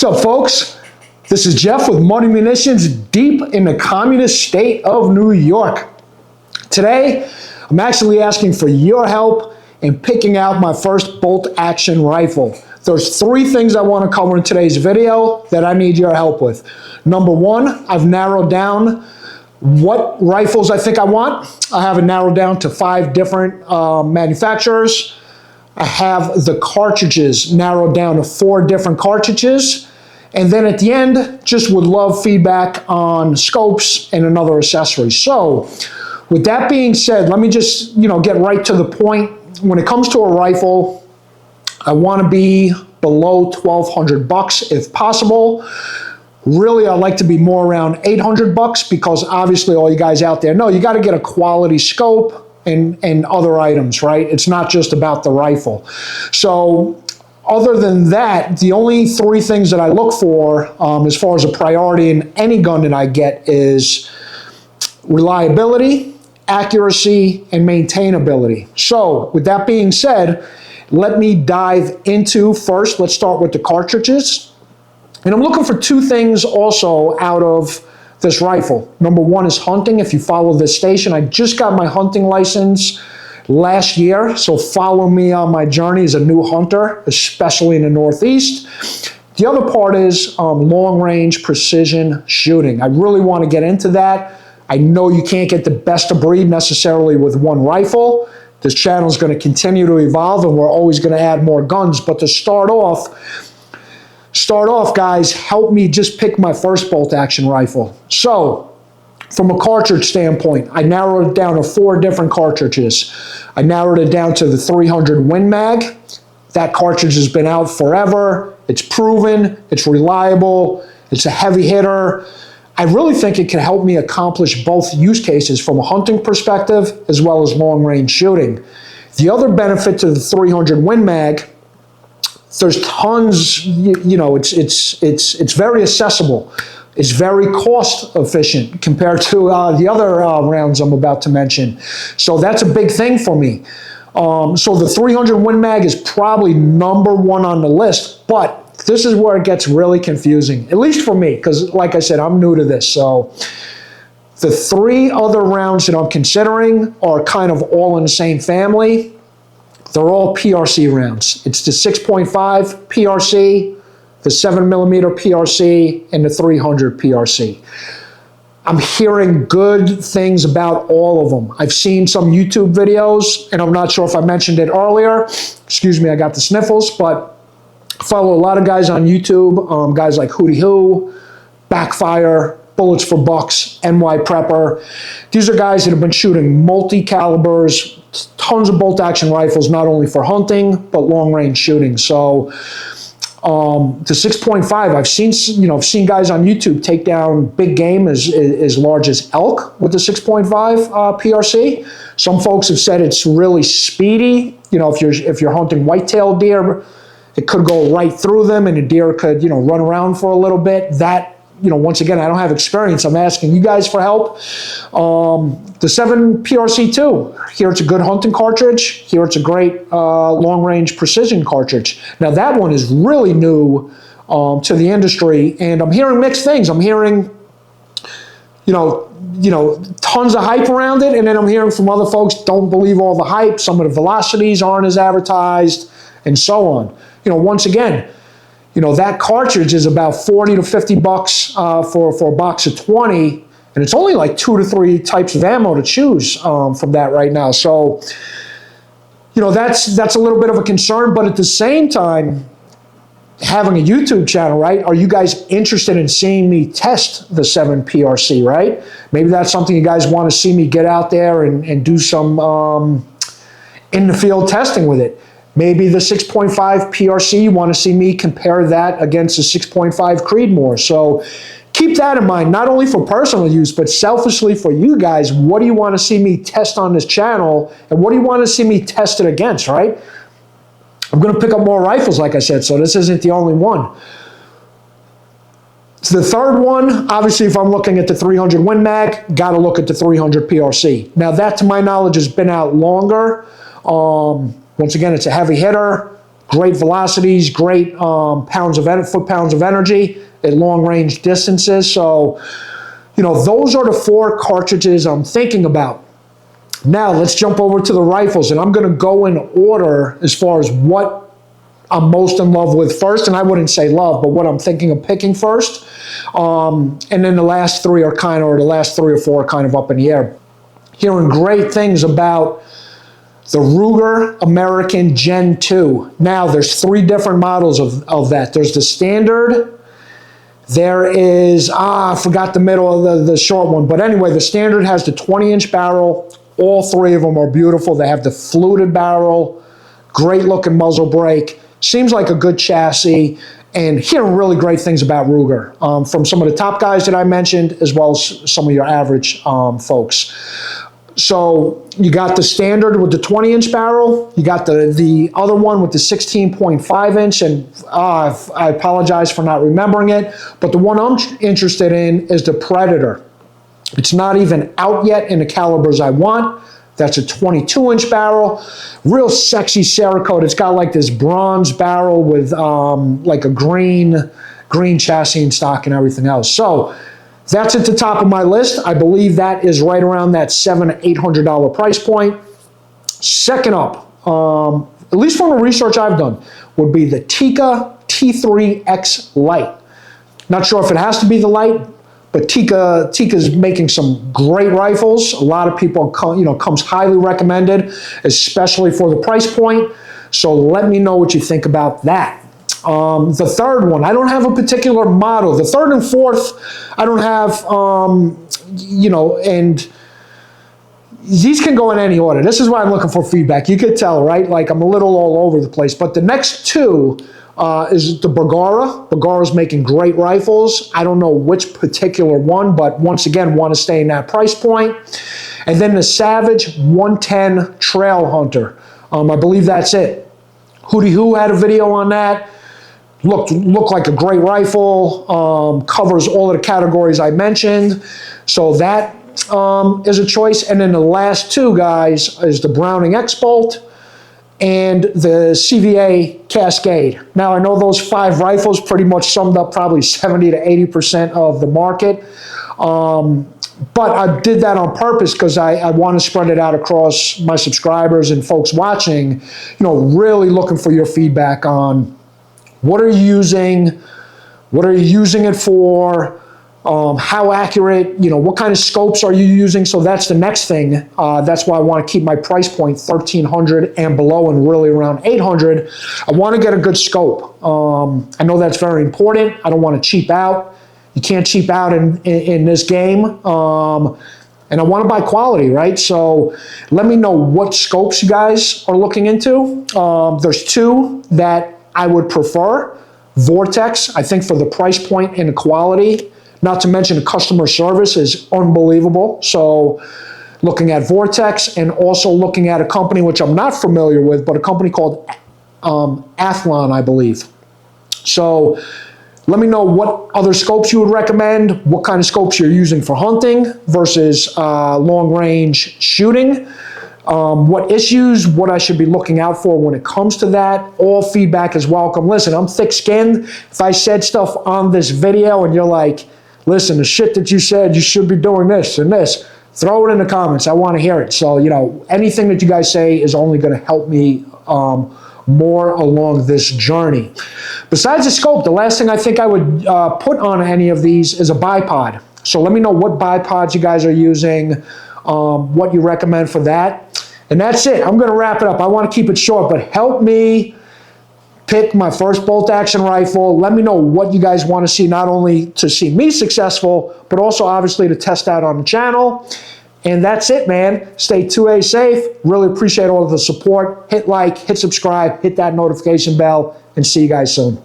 What's up, folks? This is Jeff with Money Munitions, deep in the communist state of New York. Today, I'm actually asking for your help in picking out my first bolt-action rifle. There's three things I want to cover in today's video that I need your help with. Number one, I've narrowed down what rifles I think I want. I have it narrowed down to 5 different manufacturers. I have the cartridges narrowed down to 4 different cartridges. And then at the end, just would love feedback on scopes and another accessory. So with that being said, let me just get right to the point. When it comes to a rifle, I want to be below $1,200 if possible. Really, I'd like to be more around $800 because obviously all you guys out there know you got to get a quality scope and other items, right? It's not just about the rifle. So other than that, the only 3 things that I look for as far as a priority in any gun that I get is reliability, accuracy, and maintainability. So with that being said, let me dive into first, let's start with the cartridges. And I'm looking for 2 things also out of this rifle. Number one is hunting. If you follow this station, I just got my hunting license last year, so follow me on my journey as a new hunter, especially in the Northeast. The other part is long-range precision shooting. I really want to get into that. I know you can't get the best of breed necessarily with one rifle. This channel is going to continue to evolve and we're always going to add more guns, but to start off, guys, help me just pick my first bolt-action rifle. So, from a cartridge standpoint, I narrowed it down to 4 different cartridges. I narrowed it down to the 300 Win Mag. That cartridge has been out forever. It's proven, it's reliable, it's a heavy hitter. I really think it can help me accomplish both use cases from a hunting perspective as well as long-range shooting. The other benefit to the 300 Win Mag, there's tons, it's very accessible. It's very cost efficient compared to the other rounds I'm about to mention. So that's a big thing for me. So the 300 Win Mag is probably number 1 on the list, but this is where it gets really confusing, at least for me, because like I said, I'm new to this. So the 3 other rounds that I'm considering are kind of all in the same family. They're all PRC rounds. It's the 6.5 PRC, the 7mm PRC, and the 300 PRC. I'm hearing good things about all of them. I've seen some YouTube videos, and I'm not sure if I mentioned it earlier. Excuse me, I got the sniffles, but I follow a lot of guys on YouTube, guys like Hootie Hoo, Backfire, Bullets for Bucks, NY Prepper. These are guys that have been shooting multi-calibers, tons of bolt-action rifles, not only for hunting, but long-range shooting. So the 6.5, I've seen guys on YouTube take down big game as large as elk with the 6.5 PRC. Some folks have said it's really speedy. If you're hunting white-tailed deer, it could go right through them and the deer could, run around for a little bit. That, once again, I don't have experience. I'm asking you guys for help. The 7 PRC2, here it's a good hunting cartridge. Here it's a great long-range precision cartridge. Now that one is really new to the industry, and I'm hearing mixed things. I'm hearing, tons of hype around it, and then I'm hearing from other folks don't believe all the hype. Some of the velocities aren't as advertised, and so on. Once again, that cartridge is about $40 to $50 for a box of 20, and it's only like 2 to 3 types of ammo to choose from that right now. So, that's a little bit of a concern, but at the same time, having a YouTube channel, right? Are you guys interested in seeing me test the 7 PRC, right? Maybe that's something you guys want to see me get out there and do some in the field testing with it. Maybe the 6.5 PRC, you want to see me compare that against the 6.5 Creedmoor. So keep that in mind, not only for personal use, but selfishly for you guys. What do you want to see me test on this channel? And what do you want to see me test it against, right? I'm going to pick up more rifles, like I said, so this isn't the only one. So the third one, obviously, if I'm looking at the 300 Win Mag, got to look at the 300 PRC. Now, that, to my knowledge, has been out longer. Once again, it's a heavy hitter, great velocities, great foot-pounds of energy at long-range distances. So, those are the 4 cartridges I'm thinking about. Now, let's jump over to the rifles, and I'm going to go in order as far as what I'm most in love with first, and I wouldn't say love, but what I'm thinking of picking first. And then the last 3 or 4 are kind of up in the air. Hearing great things about the Ruger American Gen 2. Now, there's 3 different models of that. There's the standard. There is, I forgot the middle of the short one. But anyway, the standard has the 20-inch barrel. All 3 of them are beautiful. They have the fluted barrel, great looking muzzle brake. Seems like a good chassis, and hearing really great things about Ruger from some of the top guys that I mentioned, as well as some of your average folks. So you got the standard with the 20-inch barrel. You got the other one with the 16.5-inch, and I apologize for not remembering it, but the one I'm interested in is the Predator. It's not even out yet in the calibers I want. That's a 22-inch barrel, real sexy Cerakote. It's got like this bronze barrel with like a green chassis and stock and everything else. So that's at the top of my list. I believe that is right around that $700 to $800 price point. Second up, at least from the research I've done, would be the Tikka T3x Lite. Not sure if it has to be the Lite, but Tikka's making some great rifles. A lot of people, comes highly recommended, especially for the price point. So let me know what you think about that. The third one, I don't have a particular model. The third and fourth, I don't have, and these can go in any order. This is why I'm looking for feedback. You could tell, right? Like I'm a little all over the place. But the next 2 is the Bergara. Bergara's making great rifles. I don't know which particular one, but once again, want to stay in that price point. And then the Savage 110 Trail Hunter. I believe that's it. Hootie Who had a video on that. Looked like a great rifle. Covers all of the categories I mentioned. So that is a choice. And then the last 2 guys is the Browning X-Bolt and the CVA Cascade. Now, I know those 5 rifles pretty much summed up probably 70 to 80% of the market. But I did that on purpose because I want to spread it out across my subscribers and folks watching, really looking for your feedback on what are you using, what are you using it for, how accurate, what kind of scopes are you using? So that's the next thing. That's why I want to keep my price point $1,300 and below, and really around $800. I want to get a good scope. I know that's very important. I don't want to cheap out. You can't cheap out in this game. And I want to buy quality, right? So let me know what scopes you guys are looking into. There's 2 that I would prefer. Vortex, I think for the price point and the quality. Not to mention the customer service is unbelievable. So looking at Vortex, and also looking at a company which I'm not familiar with, but a company called Athlon, I believe. So let me know what other scopes you would recommend, what kind of scopes you're using for hunting versus long-range shooting, what issues, what I should be looking out for when it comes to that. All feedback is welcome. Listen, I'm thick-skinned. If I said stuff on this video and you're like, listen, the shit that you said, you should be doing this and this, throw it in the comments. I want to hear it. So, anything that you guys say is only going to help me more along this journey. Besides the scope, the last thing I think I would put on any of these is a bipod. So let me know what bipods you guys are using, what you recommend for that. And that's it. I'm going to wrap it up. I want to keep it short, but help me pick my first bolt action rifle. Let me know what you guys want to see, not only to see me successful, but also obviously to test out on the channel. And that's it, man. Stay 2A safe. Really appreciate all of the support. Hit like, hit subscribe, hit that notification bell, and see you guys soon.